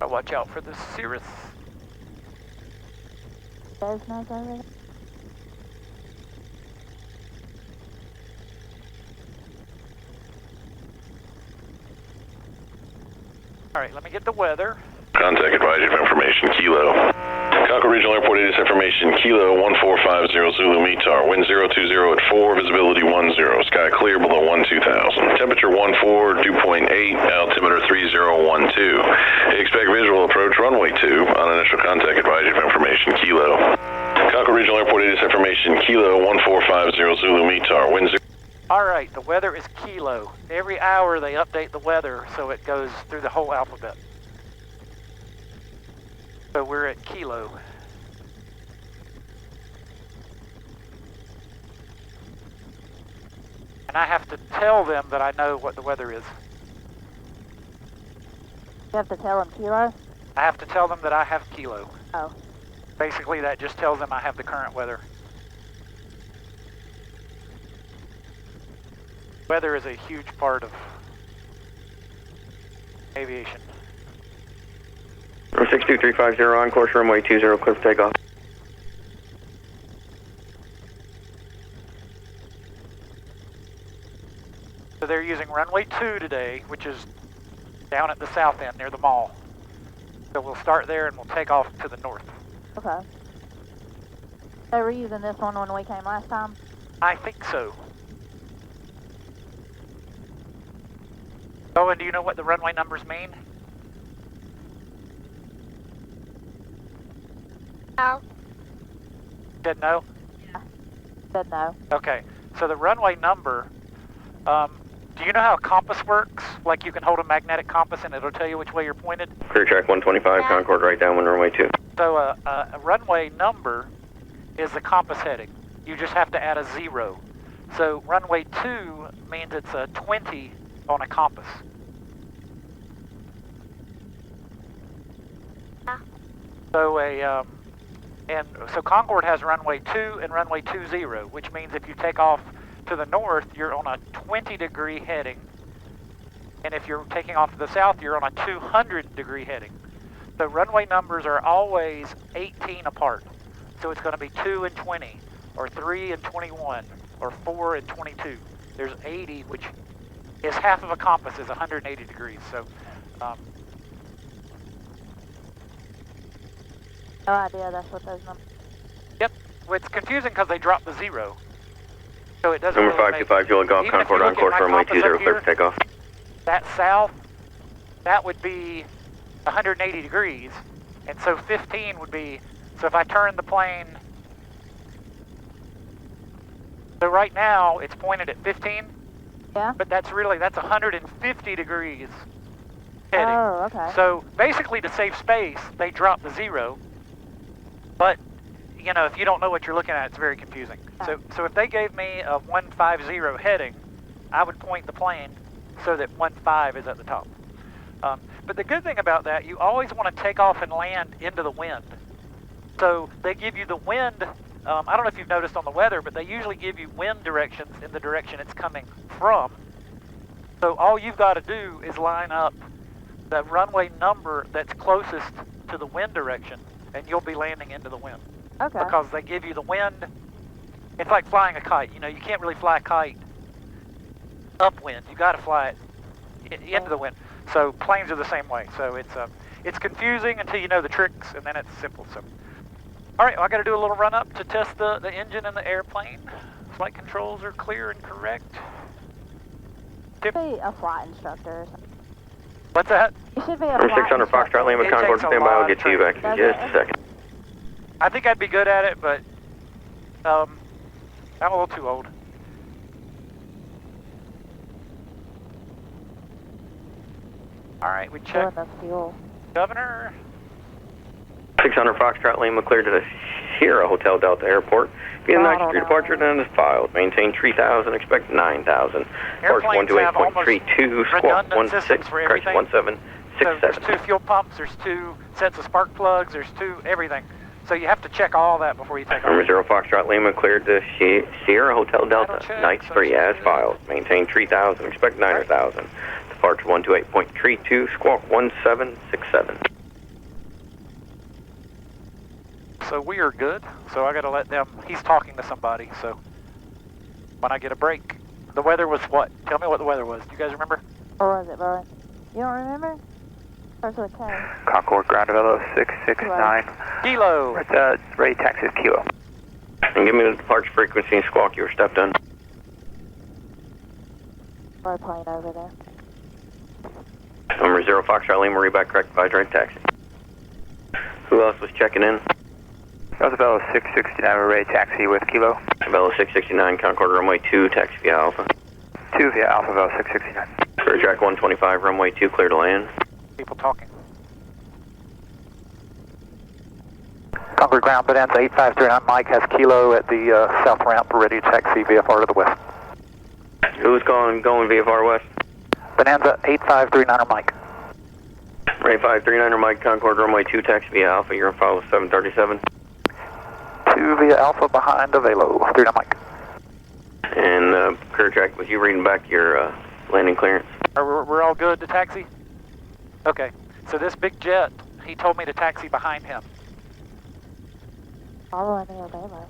I'll watch out for the Cirrus. There's no over. Alright, let me get the weather. Contact advisory information, Kilo. Concord Regional Airport ATIS information, Kilo 1450 Zulu METAR. Wind 020 at 4, visibility 10. Sky clear below 12,000. Temperature 14, dew point 8, altimeter 3012. Expect visual approach runway 2 on initial contact advisory information, Kilo. Concord Regional Airport ATIS information, Kilo 1450 Zulu METAR. Wind 0. Alright, the weather is Kilo. Every hour they update the weather so it goes through the whole alphabet. So we're at Kilo. And I have to tell them that I know what the weather is. You have to tell them Kilo? I have to tell them that I have Kilo. Oh. Basically that just tells them I have the current weather. Weather is a huge part of aviation. 62350 on course runway 20, clear for takeoff. So they're using runway 2 today, which is down at the south end near the mall. So we'll start there and we'll take off to the north. Okay. They were using this one when we came last time? I think so. Bowen, do you know what the runway numbers mean? No. Didn't know? Yeah. Said no. Okay, so the runway number, do you know how a compass works? Like you can hold a magnetic compass and it'll tell you which way you're pointed? Clear track 125, Concord right downwind runway 2. So a runway number is the compass heading. You just have to add a 0. So runway 2 means it's a 20 on a compass. So so Concord has runway 2 and runway 20, which means if you take off to the north, you're on a 20-degree heading. And if you're taking off to the south, you're on a 200-degree heading. So runway numbers are always 18 apart. So it's going to be 2 and 20, or 3 and 21, or 4 and 22. There's 80, which is half of a compass, is 180 degrees. So No idea that's what those numbers. yep, well, it's confusing because they dropped the 0. So it doesn't Number really 525, Julian Golf, even if Concord you on look at course my runway compass 20, up clear here, for takeoff. that south, that would be 180 degrees. And so 15 would be, so if I turn the plane, so right now it's pointed at 15, Yeah? but that's 150 degrees heading. Oh, okay. So basically to save space, they drop the 0, but you know, if you don't know what you're looking at, it's very confusing. So if they gave me a 150 heading, I would point the plane so that 15 is at the top. But the good thing about that, you always want to take off and land into the wind. So they give you the wind, I don't know if you've noticed on the weather, but they usually give you wind directions in the direction it's coming from. So all you've got to do is line up the runway number that's closest to the wind direction, and you'll be landing into the wind. Okay. Because they give you the wind. It's like flying a kite. You know, you can't really fly a kite upwind. You got to fly it into the wind. So planes are the same way. So it's confusing until you know the tricks, and then it's simple. So, all right, well, I got to do a little run up to test the engine and the airplane. Flight controls are clear and correct. Be a flight instructor or something. What's that? You should be a Number flight 600 instructor. Foxtrot, Lima, It Concord, takes a stand by, I'll lot get of to you back training. in just a second. I think I'd be good at it, but I'm a little too old. All right, we check Doing the fuel. Governor. 600 Foxtrot, Lima, clear to the Sierra Hotel Delta Airport. Be in Throttle 93 down. departure, then is filed. Maintain 3,000, expect 9,000. Course Airplanes have almost 128.32, squawk redundant 16, systems for correction everything. 1767. So there's 2 fuel pumps, there's 2 sets of spark plugs, there's 2 everything. So you have to check all that before you take Number off. 0 Foxtrot, Lima, cleared to Sierra Hotel Delta. That'll check, Nights so 3 it's as good. filed. Maintain 3,000, expect 9,000. Departure 128.32, squawk 1767. so we are good. So I gotta let them, he's talking to somebody, so when I get a break. The weather was what? Tell me what the weather was. Do you guys remember? What was it, Bowen? You don't remember? Starts with a K. Concord, ground level 669. Kilo. Ready taxi is Kilo. And give me the departure frequency and squawk your stuff done. Our plane over there. Number 0 Foxtrot Lima, reback correct by direct taxi. Who else was checking in? Rosabella 669, ready taxi with Kilo. Bella 669, Concord runway 2, taxi via Alpha. 2 via Alpha Bella 669. Clear track 125, runway 2, clear to land. People talking. Concord ground, Bonanza 8539, Mike has Kilo at the south ramp, ready to taxi VFR to the west. Who was going VFR west? Bonanza 8539, Mike. Ray 539er Mike, Concord runway 2, taxi via Alpha, you're on file with 737. 2 via Alpha behind Avelo, 39 Mike. And clear track, was you reading back your landing clearance? We're all good to taxi? Okay, so this big jet, he told me to taxi behind him. Following the Avelo.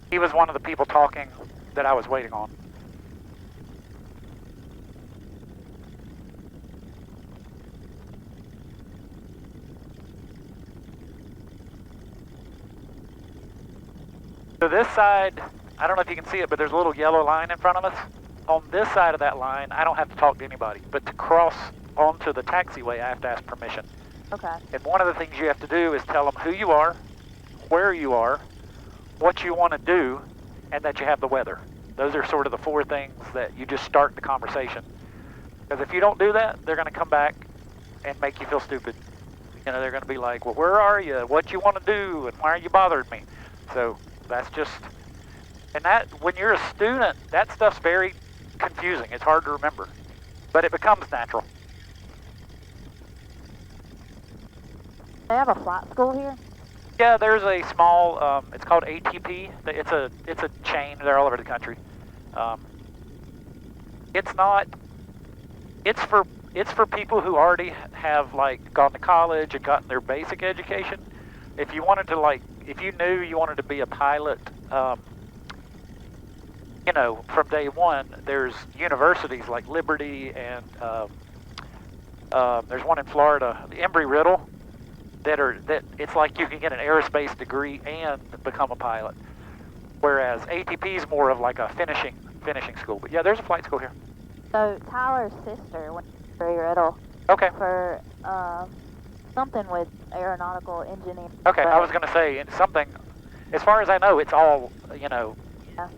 He was one of the people talking that I was waiting on. So this side, I don't know if you can see it, but there's a little yellow line in front of us. On this side of that line, I don't have to talk to anybody, but to cross onto the taxiway, I have to ask permission. Okay. And one of the things you have to do is tell them who you are, where you are, what you want to do, and that you have the weather. Those are sort of the 4 things that you just start the conversation. Because if you don't do that, they're going to come back and make you feel stupid. You know, they're going to be like, well, where are you? What you want to do? And why are you bothering me? So that's just, and that, when you're a student, that stuff's very confusing. It's hard to remember, but it becomes natural. They have a flight school here? Yeah, there's a small, it's called ATP. It's a chain. They're all over the country. It's for people who already have, like, gone to college and gotten their basic education. If you wanted to, like, if you knew you wanted to be a pilot, you know, from day one, there's universities like Liberty and there's one in Florida, the Embry-Riddle, that it's like you can get an aerospace degree and become a pilot. Whereas ATP is more of like a finishing school. But yeah, there's a flight school here. So Tyler's sister went to Embry-Riddle. Okay. For something with aeronautical engineering. Okay, I was going to say something. As far as I know, it's all, you know. Yeah.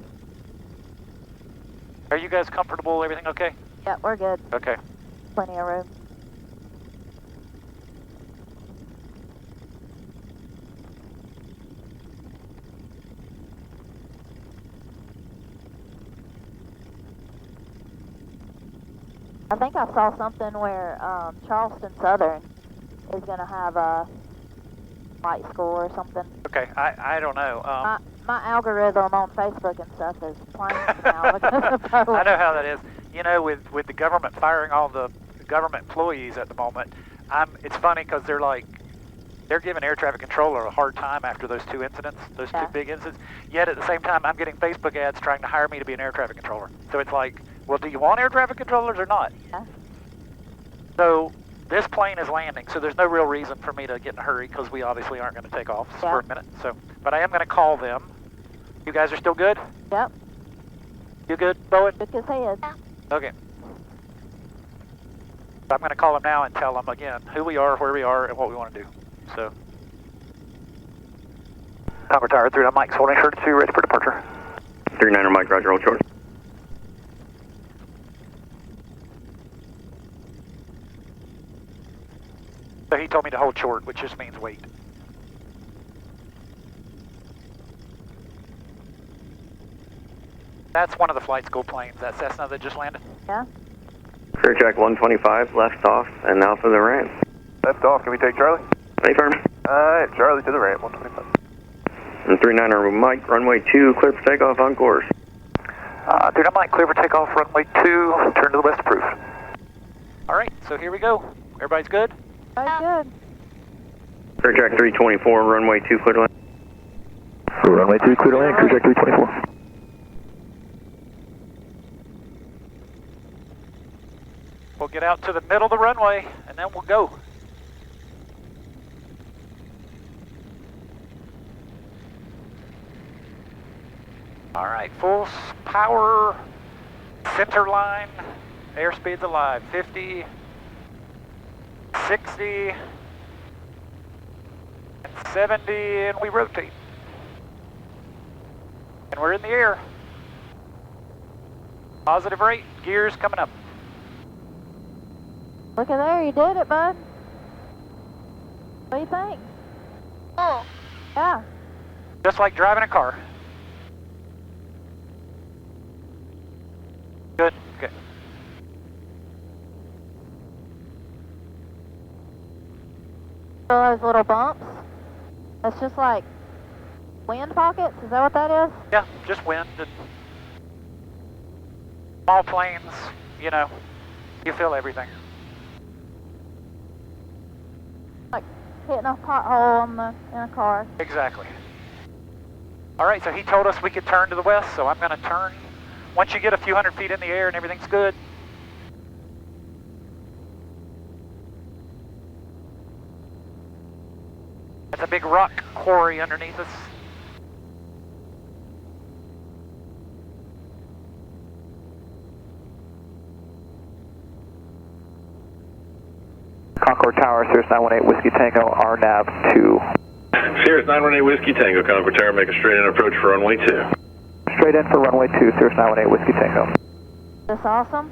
Are you guys comfortable? Everything okay? Yeah, we're good. Okay. Plenty of room. I think I saw something where Charleston Southern is going to have a flight school or something. Okay, I don't know. My algorithm on Facebook and stuff is planes now because of Bowen. I know how that is. You know, with the government firing all the government employees at the moment, it's funny because they're giving air traffic controller a hard time after those 2 incidents, those 2 big incidents. Yet at the same time, I'm getting Facebook ads trying to hire me to be an air traffic controller. So it's like, well, do you want air traffic controllers or not? Yeah. So this plane is landing, so there's no real reason for me to get in a hurry because we obviously aren't going to take off for a minute. So, but I am going to call them. You guys are still good? Yep. You good, Bowen? Good as head. Okay. So I'm going to call them now and tell them again who we are, where we are, and what we want to do. So. Concord Tower 39 Mike, holding short 2, ready for departure. 39er Mike, roger, hold short. So he told me to hold short, which just means wait. That's one of the flight school planes, that Cessna that just landed. Yeah. Clear track 125, left off, and now for the ramp. Left off, can we take Charlie? Stay firm. Alright, Charlie to the ramp, 125. And 39er Mike, runway 2, clear for takeoff on course. 39 Mike, clear for takeoff, runway 2, turn to the west approved. All right, so here we go. Everybody's good? Very good. Clear track 324, runway 2, clear to land. Runway 2, clear to land, cruise track 324. We'll get out to the middle of the runway, and then we'll go. All right, full power, center line, airspeed's alive, 50, 60, and 70, and we rotate. And we're in the air. Positive rate, gears coming up. Look at there, you did it, bud. What do you think? Oh. Yeah. Just like driving a car. Good, good. So those little bumps, that's just like wind pockets, is that what that is? Yeah, just wind and small planes, you know, you feel everything. Like hitting a pothole in a car. Exactly. All right, so he told us we could turn to the west, so I'm going to turn. Once you get a few hundred feet in the air and everything's good. That's a big rock quarry underneath us. Concord Tower, Cirrus 918 Whiskey Tango, RNAV 2. Cirrus 918 Whiskey Tango, Concord Tower, make a straight in approach for runway 2. Straight in for runway 2, Cirrus 918 Whiskey Tango. This awesome?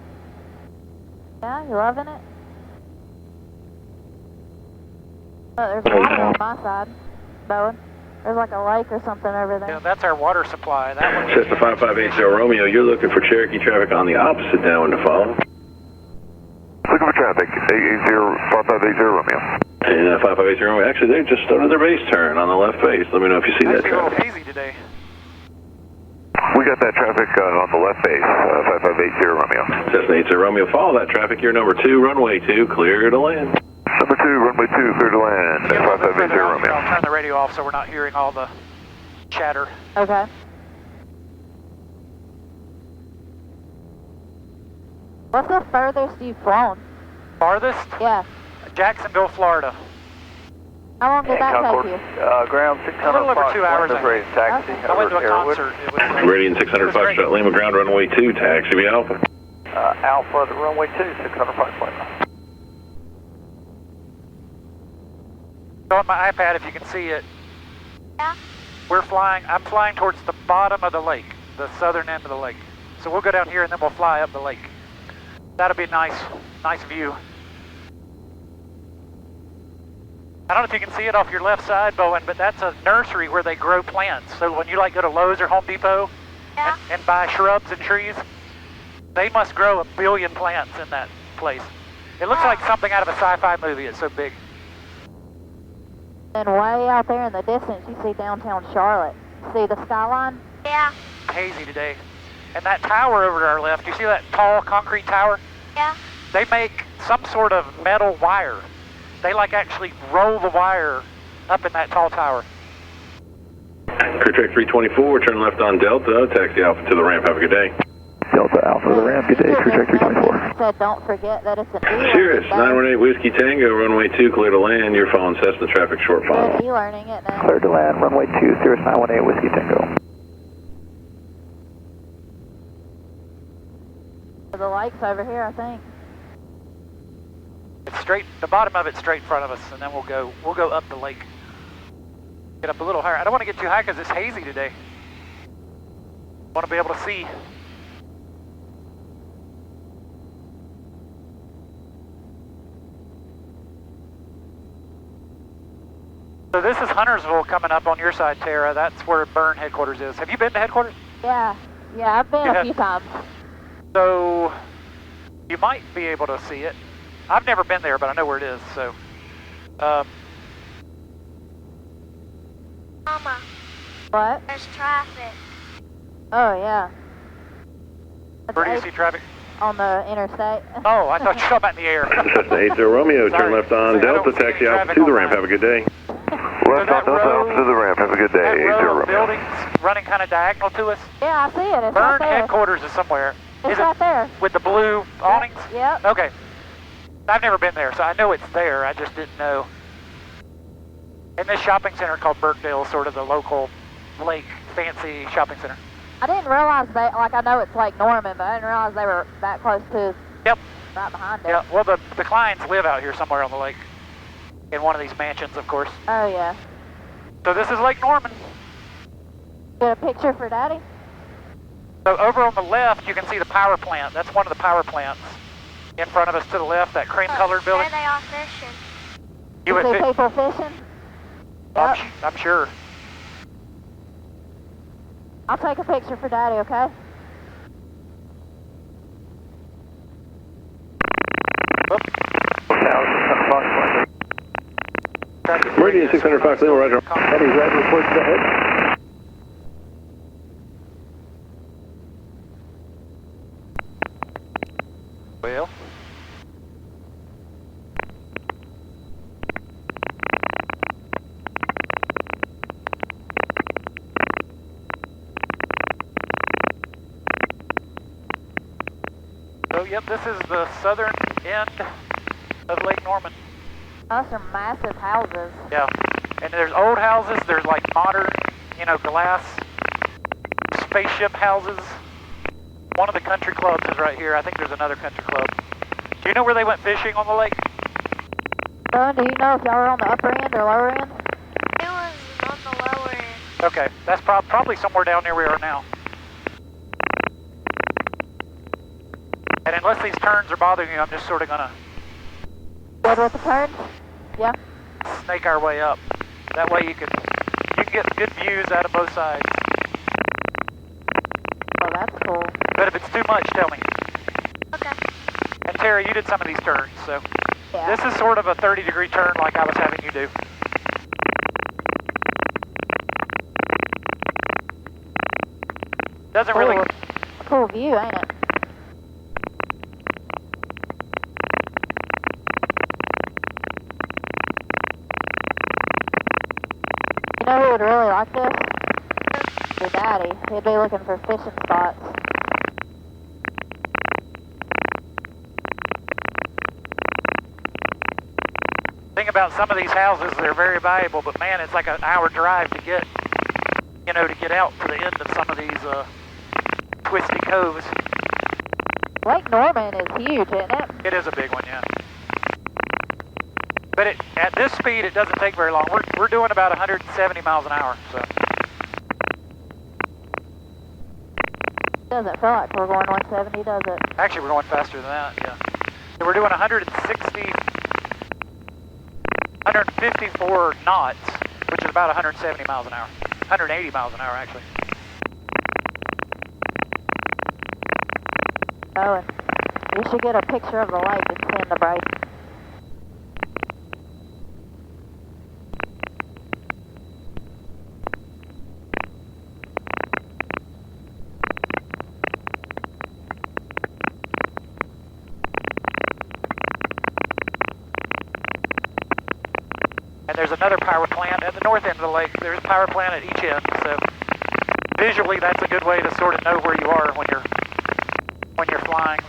Yeah, you loving it? Oh, there's water on my side, Bowen. There's like a lake or something over there. Yeah, that's our water supply. That one. Cessna 5580 Romeo, you're looking for Cherokee traffic on the opposite downwind to follow. Looking for traffic, 5580 Romeo. And 5580 Romeo, actually they just started their base turn on the left base. Let me know if you see that Actually a little traffic. hazy today. We got that traffic on the left base, 5580 Romeo. Cessna 80 Romeo, follow that traffic. You're number 2, runway 2, clear to land. Number 2, runway 2, clear to land, Get a little bit 5580 further out, Romeo. I'll turn the radio off so we're not hearing all the chatter. Okay. What's the furthest you've flown? Farthest? Yeah. Jacksonville, Florida. How long did that Concord, take you? ground A little 600 over 2 hours, Fox, I ready to taxi. Okay. I went to a Airwood. concert. It was Meridian 600 it was great. Foxtrot Lima, ground runway 2, taxi be Alpha. Alpha, the runway 2, 600 Fox Lima. So on my iPad, if you can see it, Yeah. I'm flying towards the bottom of the lake, the southern end of the lake. So we'll go down here and then we'll fly up the lake. That'll be a nice view. I don't know if you can see it off your left side, Bowen, but that's a nursery where they grow plants. So when you like go to Lowe's or Home Depot Yeah. and buy shrubs and trees, they must grow 1 billion plants in that place. It looks like something out of a sci-fi movie. It's so big. And way out there in the distance, you see downtown Charlotte. See the skyline? Yeah. Hazy today. And that tower over to our left, you see that tall concrete tower? Yeah. They make some sort of metal wire. They like actually roll the wire up in that tall tower. Clear track 324, turn left on Delta, taxi Alpha to the ramp, have a good day. Delta Alpha to the ramp, good day, cruise track 324. Said don't forget that it's an e-learning Cirrus day. 918 Whiskey Tango, runway 2, clear to land. You're following Cessna traffic short follow. Good e-learning it now. Clear to land, runway 2, Cirrus 918 Whiskey Tango. The lake's over here, I think. It's straight, the bottom of it's straight in front of us, and then we'll go up the lake. Get up a little higher. I don't want to get too high because it's hazy today. Want to be able to see. So this is Huntersville coming up on your side, Tara. That's where Burn headquarters is. Have you been to headquarters? Yeah, I've been Yeah. a few times. So you might be able to see it. I've never been there, but I know where it is. So, Mama, What? there's traffic. Oh, yeah. where do you see traffic? on the interstate. Oh, I thought you were talking about in the air. Cessna 80 Romeo, turn Sorry. left on Sorry, I Delta, don't see taxi any out traffic to the on ramp. mine. Have a good day. Left that on Delta row- out to the ramp. Have a good day. That 80 row of Romeo. buildings running kind of diagonal to us. Yeah, I see it. It's Burn right there. headquarters is somewhere. It's Is right it there. with the blue awnings? Yep. Okay. I've never been there, so I know it's there. I just didn't know. And this shopping center called Burkdale is sort of the local lake fancy shopping center. I didn't realize they, like I know it's Lake Norman, but I didn't realize they were that close to Yep. right behind it. Yeah. Well, the Kleins live out here somewhere on the lake, in one of these mansions, of course. Oh, yeah. So this is Lake Norman. Get a picture for Daddy? So over on the left, you can see the power plant. That's one of the power plants. In front of us to the left, that cream-colored building. There they are fishing. You would See fit, people fishing? I'm, Yep. I'm sure. I'll take a picture for Daddy, okay? Meridian 600 Fox Lima, roger. Eddie, red report ahead. Well. So, yep, this is the southern end of Lake Norman. Those are massive houses. Yeah. And there's old houses, there's like modern, glass spaceship houses. One of the country clubs is right here. I think there's another country club. Do you know where they went fishing on the lake? Son, do you know if y'all are on the upper end or lower end? It was on the lower end. Okay, that's probably somewhere down near where we are now. And unless these turns are bothering you, I'm just sort of gonna Good with the turns? Yeah. snake our way up. That way you can get good views out of both sides. Oh, that's cool. But if it's too much, tell me. Okay. And Terry, you did some of these turns, so Yeah. this is sort of a 30-degree turn like I was having you do. Doesn't really... Cool view, ain't it? You know who would really like this? Your daddy. He'd be looking for fishing spots. Thing about some of these houses, they're very valuable, but man, it's like an hour drive to get, to get out to the end of some of these twisty coves. Lake Norman is huge, isn't it? It is a big one, yeah. But at this speed, it doesn't take very long. We're doing about 170 miles an hour, so. Doesn't feel like we're going 170, does it? Actually, we're going faster than that, yeah. So we're doing 154 knots, which is about 170 miles an hour. 180 miles an hour, actually. Oh, and you should get a picture of the lake and send to Brady. And there's another power plant at the north end of the lake. There's a power plant at each end, so visually that's a good way to sort of know where you are when you're flying.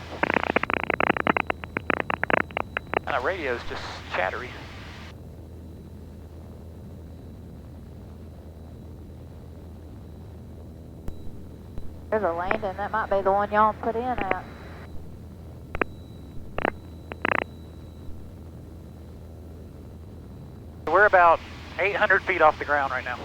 And the radio's just chattery. There's a landing. That might be the one y'all put in at. We're about 800 feet off the ground right now.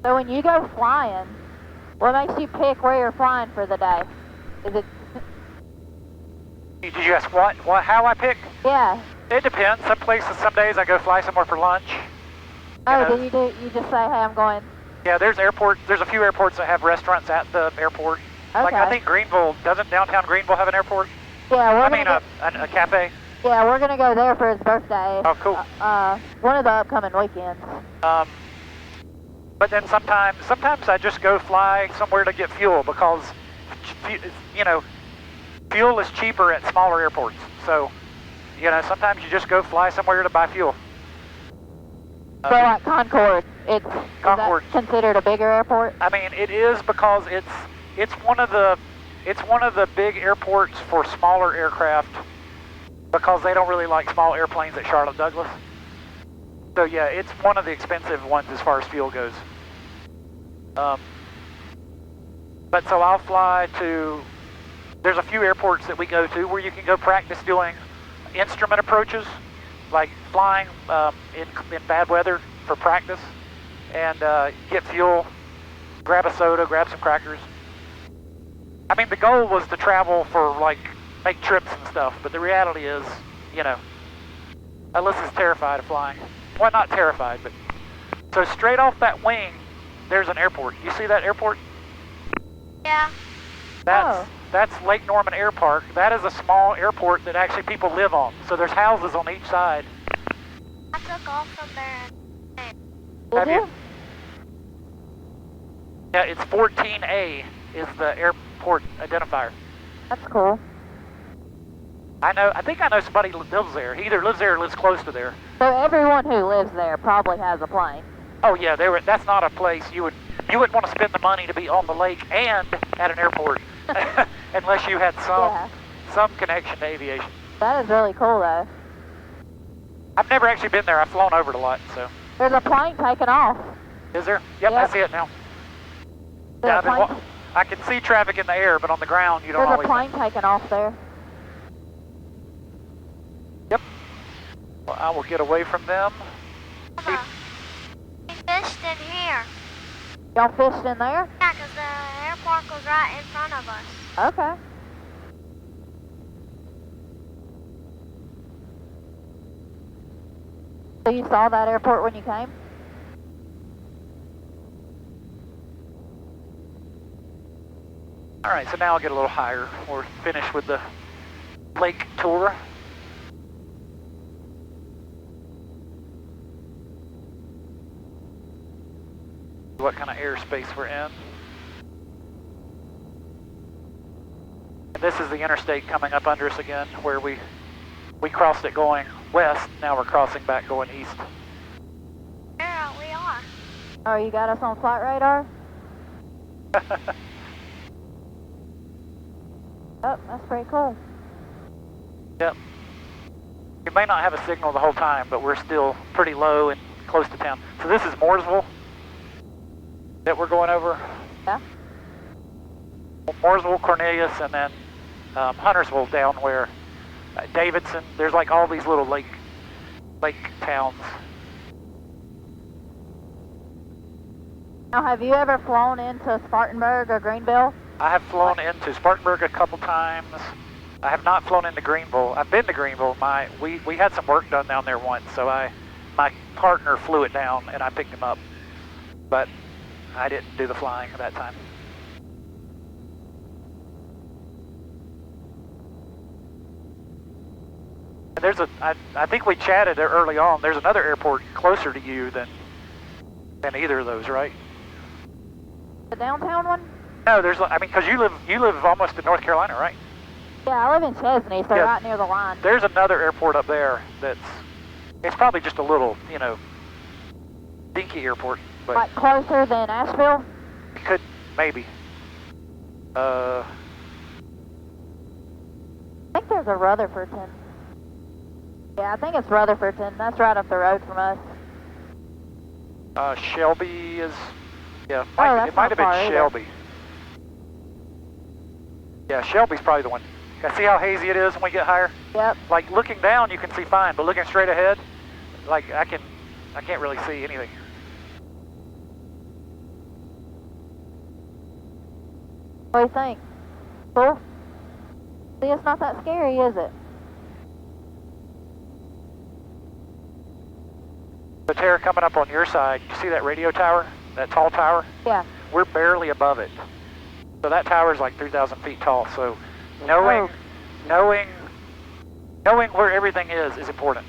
So when you go flying, what makes you pick where you're flying for the day? Is it... Did you ask how I pick? Yeah. It depends. Some places, some days I go fly somewhere for lunch. Oh, you just say, hey, I'm going... Yeah, there's a few airports that have restaurants at the airport. Like, I think Greenville, doesn't downtown Greenville have an airport? Yeah, I mean, a cafe? Yeah, we're gonna go there for his birthday. Oh, cool. One of the upcoming weekends. But then sometimes I just go fly somewhere to get fuel because, you know, fuel is cheaper at smaller airports. So, you know, sometimes you just go fly somewhere to buy fuel. So like Concord, is that considered a bigger airport? I mean, it is because it's one of the big airports for smaller aircraft because they don't really like small airplanes at Charlotte Douglas. So yeah, it's one of the expensive ones as far as fuel goes. But so I'll fly to, there's a few airports that we go to where you can go practice doing instrument approaches, like flying in bad weather for practice, and get fuel, grab a soda, grab some crackers. I mean, the goal was to travel for, like, make trips and stuff, but the reality is, you know, Alyssa's terrified of flying. Well, not terrified, but... So straight off that wing, there's an airport. You see that airport? Yeah. That's Lake Norman Air Park. That is a small airport that actually people live on. So there's houses on each side. I took off from there. Have you? Yeah, it's 14A is the airport identifier. That's cool. I think I know somebody who lives there. He either lives there or lives close to there. So everyone who lives there probably has a plane. Oh yeah, that's not a place you wouldn't want to spend the money to be on the lake and at an airport, unless you had some connection to aviation. That is really cool though. I've never actually been there. I've flown over it a lot, so. There's a plane taking off. Is there? Yep. I see it now. Yeah, I can see traffic in the air, but on the ground you don't always. There's a plane taking off there. Yep. Well, I will get away from them. We fished in here. Y'all fished in there? Yeah, because the airport was right in front of us. Okay. So you saw that airport when you came? All right, so now I'll get a little higher. We're finished with the lake tour. What kind of airspace we're in. And this is the interstate coming up under us again, where we crossed it going west, now we're crossing back going east. Yeah, we are. Oh, you got us on flight radar? Oh, that's pretty cool. Yep. We may not have a signal the whole time, but we're still pretty low and close to town. So this is Mooresville that we're going over. Yeah. Mooresville, Cornelius, and then Huntersville down where Davidson. There's like all these little lake towns. Now, have you ever flown into Spartanburg or Greenville? I have flown into Spartanburg a couple times. I have not flown into Greenville. I've been to Greenville. We had some work done down there once, so my partner flew it down and I picked him up, but I didn't do the flying at that time. And I think we chatted early on. There's another airport closer to you than either of those, right? The downtown one? No, because you live almost in North Carolina, right? Yeah, I live in Chesney, so right near the line. There's another airport up there it's probably just a little, dinky airport. But like closer than Asheville? Could, maybe. I think there's a Rutherfordton. Yeah, I think it's Rutherfordton. That's right up the road from us. Shelby is, it might have been Shelby. Yeah, Shelby's probably the one. See how hazy it is when we get higher? Yep. Like looking down, you can see fine, but looking straight ahead, like I can't really see anything. What do you think? Cool? See, it's not that scary, is it? The Terra coming up on your side, you see that radio tower? That tall tower? Yeah. We're barely above it. So that tower's like 3,000 feet tall. So knowing where everything is important.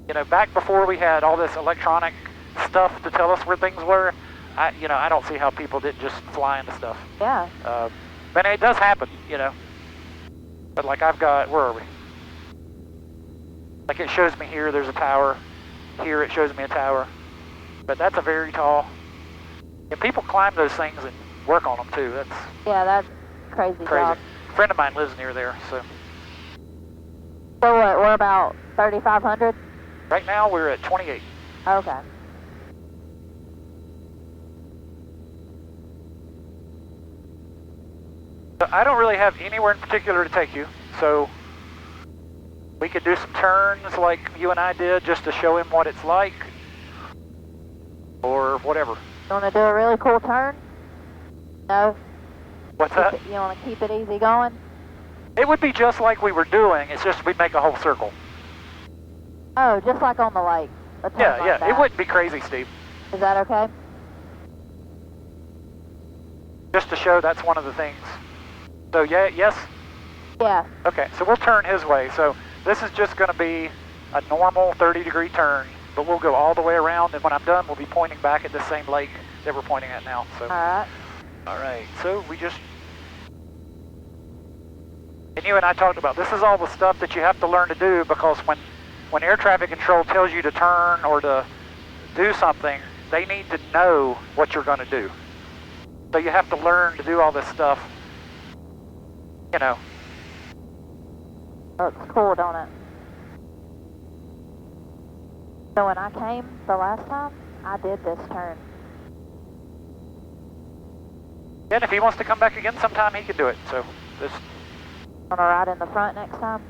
You know, back before we had all this electronic stuff to tell us where things were, I don't see how people didn't just fly into stuff. Yeah. But it does happen, you know. But like I've got, where are we? Like it shows me here, there's a tower. Here it shows me a tower. But that's a very tall. And people climb those things and work on them too. That's crazy. Job. A friend of mine lives near there, so. So what, we're about 3,500? Right now we're at 28. Okay. So I don't really have anywhere in particular to take you, so we could do some turns like you and I did just to show him what it's like, or whatever. You want to do a really cool turn? No? What's that? You want to keep it easy going? It would be just like we were doing, it's just we'd make a whole circle. Oh, just like on the lake. A turn Yeah, like yeah, that. it wouldn't be crazy, Steve. Is that okay? Just to show that's one of the things. So yeah, yes? Yeah. Okay, so we'll turn his way. So this is just going to be a normal 30-degree turn, but we'll go all the way around, and when I'm done, we'll be pointing back at the same lake that we're pointing at now. So. Alright. Alright, so we just... And you and I talked about, this is all the stuff that you have to learn to do, because when air traffic control tells you to turn or to do something, they need to know what you're going to do. So you have to learn to do all this stuff, you know. Looks cool, don't it? So when I came the last time, I did this turn. And if he wants to come back again sometime, he can do it. So just... Want to ride in the front next time?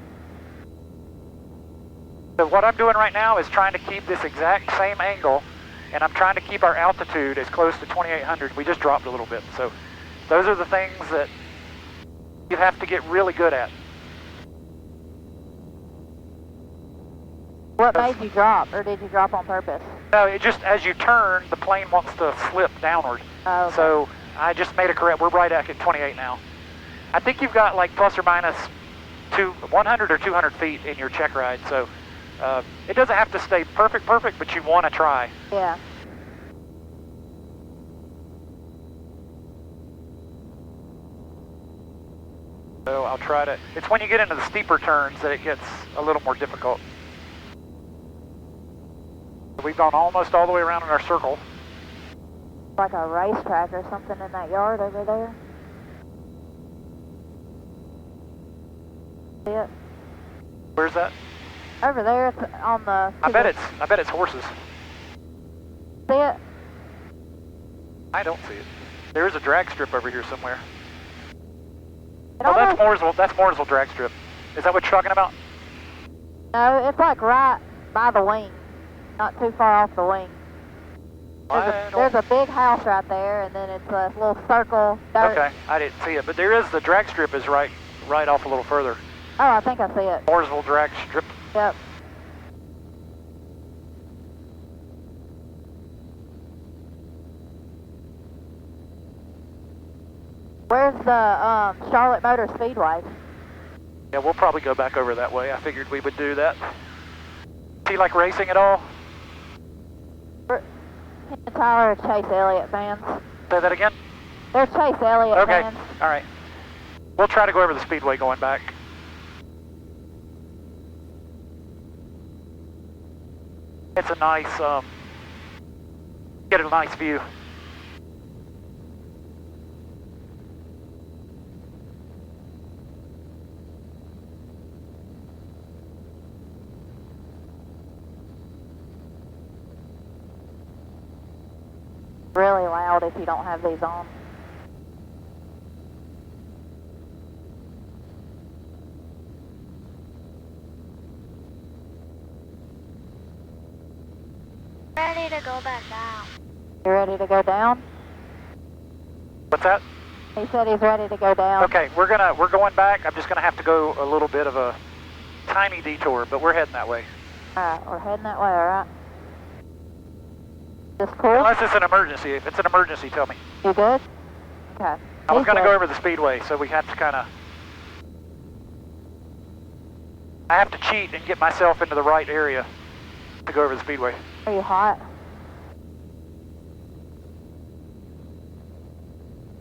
So what I'm doing right now is trying to keep this exact same angle, and I'm trying to keep our altitude as close to 2,800. We just dropped a little bit. So those are the things that you have to get really good at. What made you drop, or did you drop on purpose? No, it just, as you turn, the plane wants to slip downward. Oh, okay. So I just made a correct, we're right at 28 now. I think you've got like plus or minus 100 or 200 feet in your check ride, so it doesn't have to stay perfect, but you want to try. Yeah. So I'll try to, it's when you get into the steeper turns that it gets a little more difficult. We've gone almost all the way around in our circle. Like a racetrack or something in that yard over there. See it? Where's that? Over there, it's on the... I bet it's horses. See it? I don't see it. There is a drag strip over here somewhere. It Oh, that's almost- Mooresville drag strip. Is that what you're talking about? No, it's like right by the wing. Not too far off the wing. There's a big house right there, and then it's a little circle. Dirt. Okay, I didn't see it, but there is, the drag strip is right off a little further. Oh, I think I see it. Mooresville drag strip. Yep. Where's the Charlotte Motor Speedway? Yeah, we'll probably go back over that way. I figured we would do that. Do you like racing at all? And Tyler are Chase Elliott fans. Say that again? They're Chase Elliott Okay, fans. all right. We'll try to go over the speedway going back. It's a nice, get a nice view. Really loud if you don't have these on. Ready to go back down. You ready to go down? What's that? He said he's ready to go down. Okay, we're going back. I'm just gonna have to go a little bit of a tiny detour, but we're heading that way. Alright, we're heading that way, alright? This cool? Unless it's an emergency. If it's an emergency, tell me. You good? Okay. I was going to go over the speedway, so we have to kind of... I have to cheat and get myself into the right area to go over the speedway. Are you hot?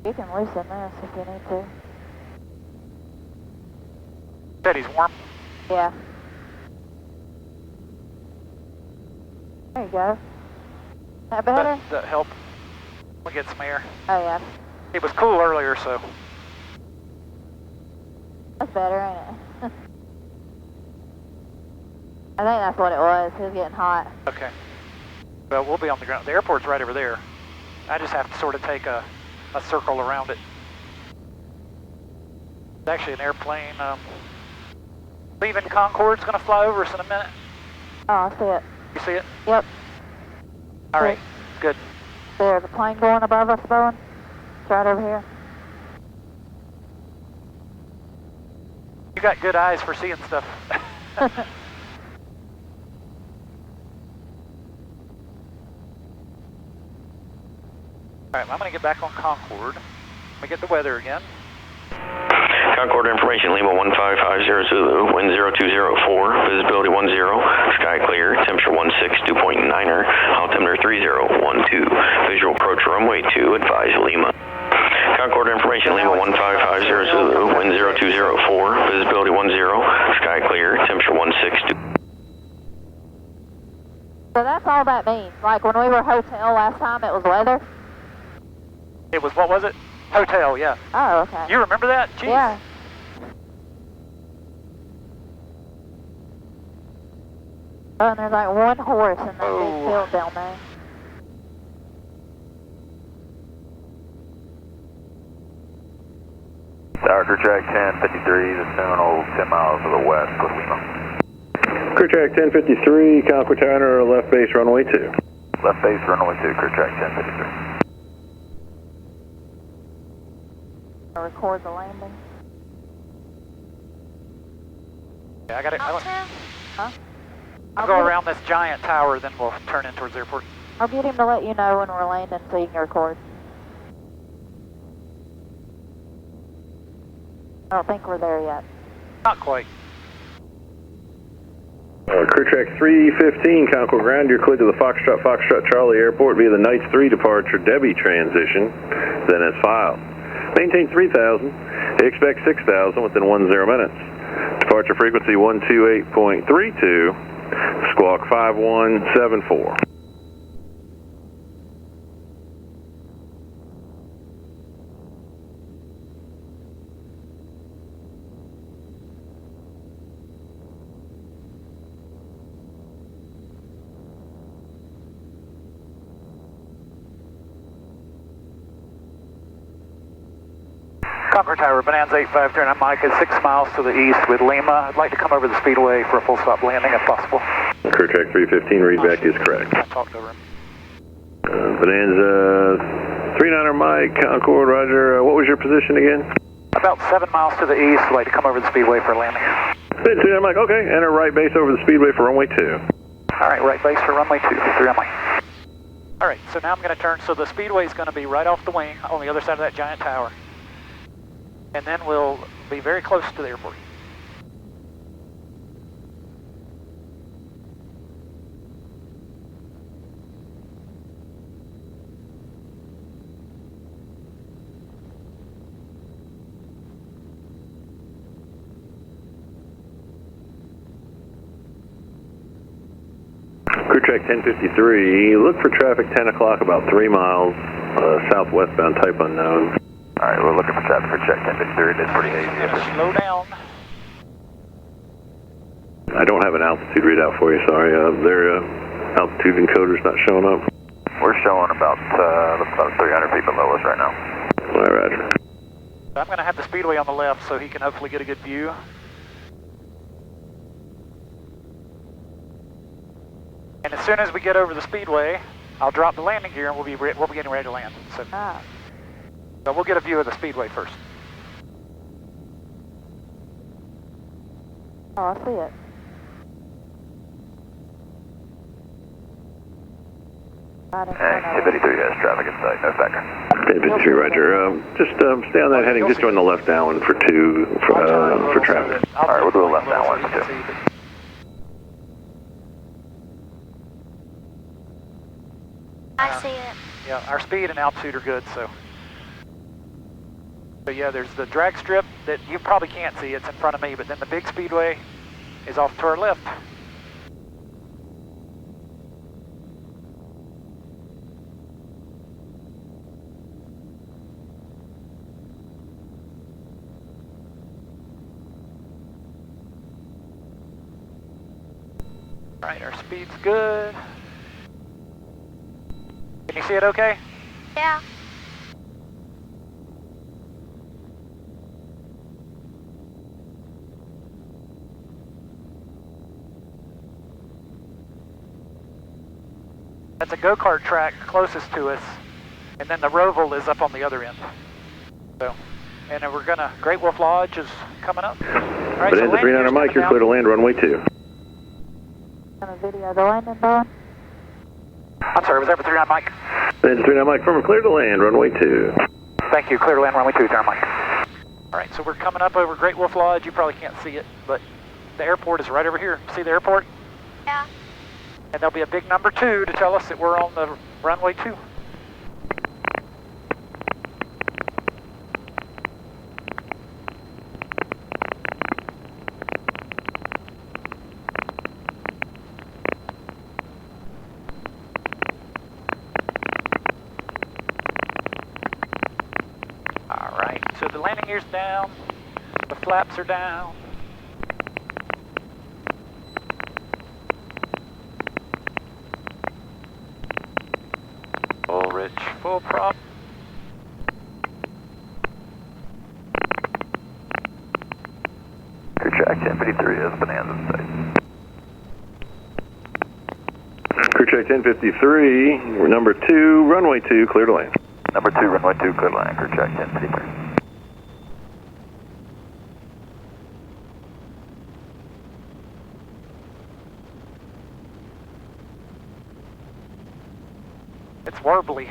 You can loosen this if you need to. Said he's warm. Yeah. There you go. That better? That help. We'll get some air. Oh, yeah. It was cool earlier, so... That's better, ain't it? I think that's what it was. It was getting hot. Okay. Well, we'll be on the ground. The airport's right over there. I just have to sort of take a circle around it. It's actually an airplane. Leaving Concorde's going to fly over us in a minute. Oh, I see it. You see it? Yep. All right. Good. There's a plane going above us, Bowen. It's right over here. You got good eyes for seeing stuff. All right, I'm going to get back on Concorde. Let me get the weather again. Concorde information, Lima 1550 Zulu, wind 0204, visibility 10, sky clear, temperature 16, dew point 9er, altimeter 3012, visual approach runway 2, advise Lima. Concorde information, Lima 1550 Zulu, wind 0204, visibility 10, sky clear, temperature 16. So that's all that means. Like when we were hotel last time, it was weather? It was, what was it? Hotel, yeah. Oh, okay. You remember that? Jeez. Yeah. Oh, and there's like one horse in that big field down there. Tower crew track 1053, the terminal 10 miles to the west with Lima. Crew track 1053, Concord Tower, left base runway 2. Left base runway 2, crew track 1053. Record the landing. Yeah, I got it. Huh? I'll go around this giant tower, then we'll turn in towards the airport. I'll get him to let you know when we're landing so you can record. I don't think we're there yet. Not quite. Crew track 315, Concord ground, you're cleared to the Foxtrot Charlie Airport via the Knights 3 departure Debbie transition, then as filed. Maintain 3,000, expect 6,000 within 10 minutes. Departure frequency 128.32, squawk 5174. Concord Tower, Bonanza 853, and I'm Mike at 6 miles to the east with Lima. I'd like to come over the speedway for a full stop landing if possible. Crew track 315, readback is correct. I talked over him. Bonanza 39er Mike, Concord, roger. What was your position again? About 7 miles to the east. I'd like to come over the speedway for a landing. 39 Mike, okay. Enter right base over the speedway for runway 2. All right, right base for runway 2, 3 on Mike. All right, so now I'm going to turn. So the speedway is going to be right off the wing on the other side of that giant tower. And then we'll be very close to the airport. Crew track 1053, look for traffic 10 o'clock about 3 miles, southwestbound, type unknown. Alright, we're looking for traffic for check 1053. It is pretty hazy. Slow down. I don't have an altitude readout for you, sorry. Their altitude encoder's not showing up. We're showing about 300 feet below us right now. All right, roger. So I'm going to have the speedway on the left so he can hopefully get a good view. And as soon as we get over the speedway, I'll drop the landing gear and we'll be getting ready to land. So we'll get a view of the speedway first. Oh, I see it. Hey, 53 has traffic in sight, no factor. 53, roger. Just stay on that heading, just join the left downwind for 2 for traffic. All right, we'll do a left downwind for 2. I see it. Yeah, our speed and altitude are good, so. So yeah, there's the drag strip that you probably can't see, it's in front of me, but then the big speedway is off to our left. All right, our speed's good. Can you see it okay? Yeah. That's a go-kart track closest to us, and then the Roval is up on the other end. So, and then we're gonna, Great Wolf Lodge is coming up. All right, Bonanza so 39 Mike, you're clear to land runway 2. On a video the landing, Bowen. I'm sorry, was that for 39 Mike? Bonanza 39 Mike, firm clear to land runway 2. Thank you, clear to land runway 2, 39 Mike. All right, so we're coming up over Great Wolf Lodge. You probably can't see it, but the airport is right over here. See the airport? Yeah. And there'll be a big number 2 to tell us that we're on the runway 2. All right, so the landing gear's down, the flaps are down. Full rich, full prop. Crew track 1053 is Bonanza site. Crew check 1053, we're number 2, runway 2, clear to land. Number 2, runway 2, clear to land. Crew track 1053. It's warbly.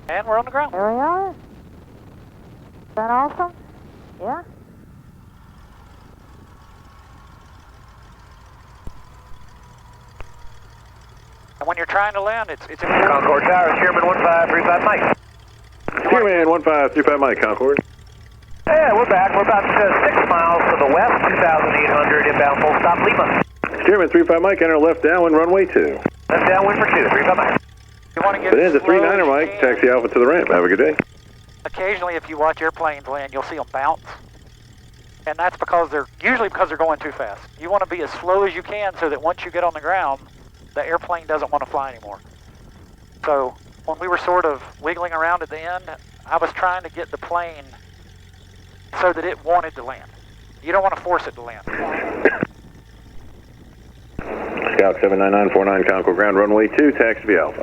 And we're on the ground. There we are. Is that awesome? Yeah. And when you're trying to land, it's important. Concord Tower, Chairman 1535 Mike. Chairman 1535 Mike, Concord. Yeah, we're back. We're about 6 miles to the west, 2,800 inbound full stop Lima. Chairman 35 Mike, enter left downwind runway 2. Left downwind for 2, 35 Mike. You want to get Bonanza as slow 39 as you Mike, can. taxi Alpha to the ramp. Have a good day. Occasionally, if you watch airplanes land, you'll see them bounce. And that's because usually because they're going too fast. You want to be as slow as you can so that once you get on the ground, the airplane doesn't want to fly anymore. So when we were sort of wiggling around at the end, I was trying to get the plane so that it wanted to land. You don't want to force it to land. Scout 79949 Concord ground runway 2, taxi to Alpha.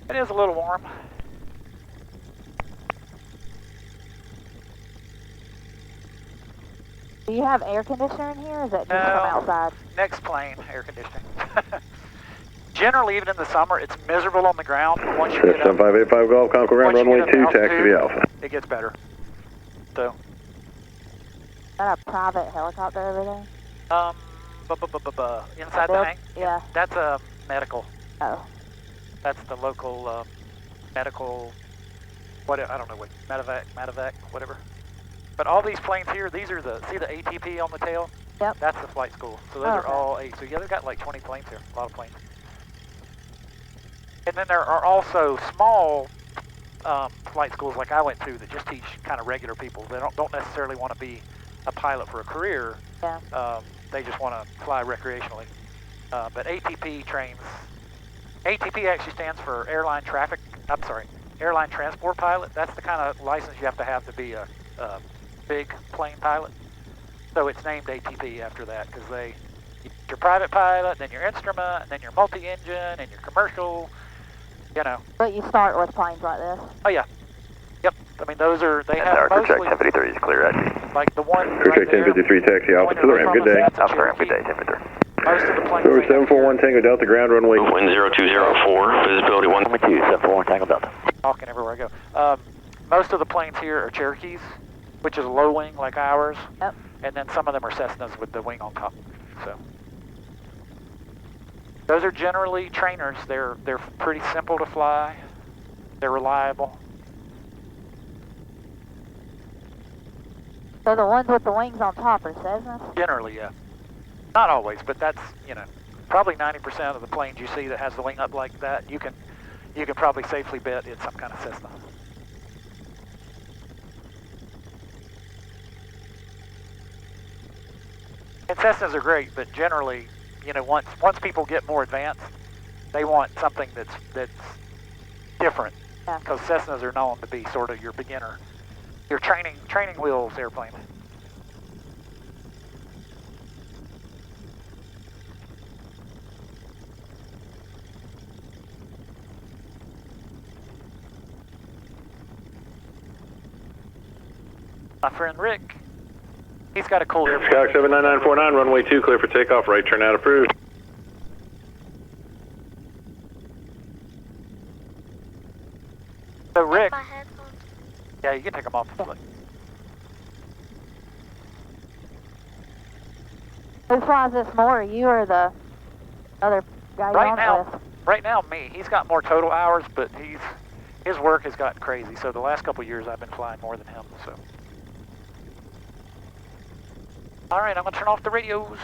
It is a little warm. Do you have air conditioner in here, or is that just No. from outside? Next plane, air conditioning. Generally, even in the summer, it's miserable on the ground. But once you get up, 7585 Golf Concord ground once you runway get 2, up taxi altitude, to Alpha. it gets better. So, Is that a private helicopter over there? inside the hang? Yeah. That's a medical. Oh. That's the local medical, what, I don't know what, medevac, whatever. But all these planes here, these are see the ATP on the tail? Yep. That's the flight school. So those are all so yeah, they've got like 20 planes here, a lot of planes. And then there are also small flight schools like I went to that just teach kind of regular people. They don't necessarily want to be a pilot for a career. Yeah. They just want to fly recreationally. But ATP trains, ATP actually stands for Airline Transport Pilot. That's the kind of license you have to be a big plane pilot. So it's named ATP after that because your private pilot, then your instrument, and then your multi-engine, and your commercial, you know. But you start with planes like this? Oh, yeah. Yep. I mean, those are, they have mostly... Check 1053 is clear, actually. Like the one Okay, right there, 1053, taxi Alpha to the ramp. Good day. That's a Alpha ramp, good day, Cherokee. 1053. Most of the planes... Over they have 741 Tango Delta, ground runway. Wind 0204, visibility 1. 741 Tango Delta. Talking everywhere I go. Most of the planes here are Cherokees, which is low wing like ours. Yep. And then some of them are Cessnas with the wing on top. So those are generally trainers. They're pretty simple to fly. They're reliable. So the ones with the wings on top are Cessnas? Generally, yeah. Not always, but that's, you know, probably 90% of the planes you see that has the wing up like that, you can probably safely bet it's some kind of Cessna. And Cessnas are great, but generally, you know, once people get more advanced, they want something that's different. Yeah. Because Cessnas are known to be sort of your beginner, your training wheels airplane. My friend Rick, he's got a cool airplane. Skyhawk 79949, runway 2, clear for takeoff, right turn out approved. So Rick, My headphones. yeah, you can take them off. Who flies this more, you or the other guy you're on with? Right now, me. He's got more total hours, but his work has gotten crazy. So the last couple of years, I've been flying more than him. So, all right, I'm gonna turn off the radios.